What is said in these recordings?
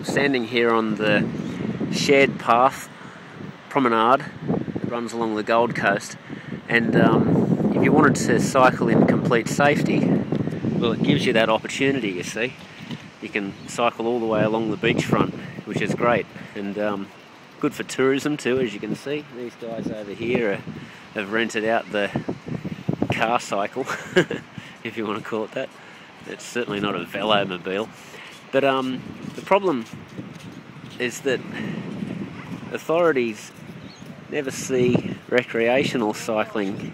standing here on the shared path promenade that runs along the Gold Coast, and if you wanted to cycle in complete safety, well, it gives you that opportunity, you see. You can cycle all the way along the beachfront, which is great, and good for tourism too, as you can see. These guys over here have rented out the car cycle, if you want to call it that. It's certainly not a velomobile. But the problem is that authorities never see recreational cycling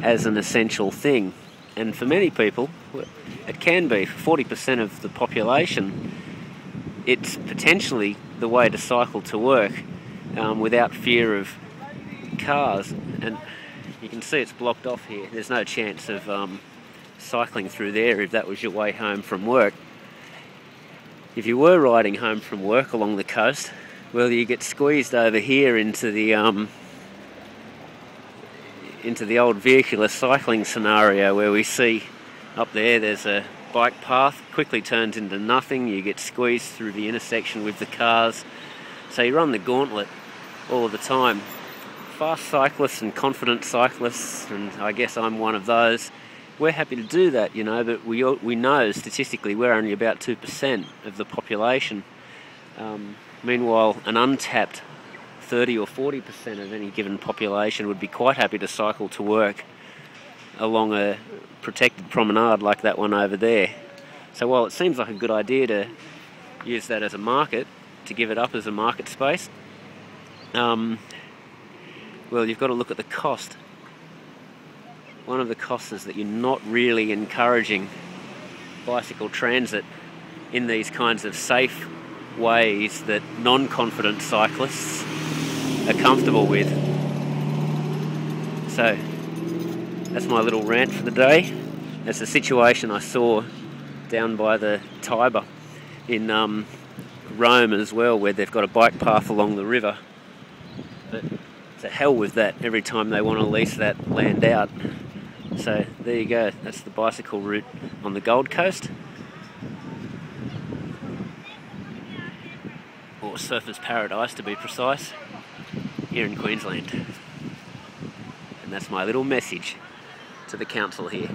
as an essential thing. And for many people, it can be. For 40% of the population, it's potentially the way to cycle to work without fear of cars. And you can see it's blocked off here. There's no chance of cycling through there if that was your way home from work. If you were riding home from work along the coast, well, you get squeezed over here into the old vehicular cycling scenario where we see up there's a bike path, quickly turns into nothing. You get squeezed through the intersection with the cars. So you run the gauntlet all of the time. Fast cyclists and confident cyclists, and I guess I'm one of those, we're happy to do that, you know, but we know statistically we're only about 2% of the population. Meanwhile, an untapped 30 or 40% of any given population would be quite happy to cycle to work along a protected promenade like that one over there. So while it seems like a good idea to use that as a market, to give it up as a market space, well, you've got to look at the cost. One of the costs is that you're not really encouraging bicycle transit in these kinds of safe ways that non-confident cyclists are comfortable with. So that's my little rant for the day. That's a situation I saw down by the Tiber in Rome as well, where they've got a bike path along the river. But to hell with that every time they want to lease that land out. So there you go, that's the bicycle route on the Gold Coast, or Surfers Paradise to be precise, here in Queensland. And that's my little message to the council here.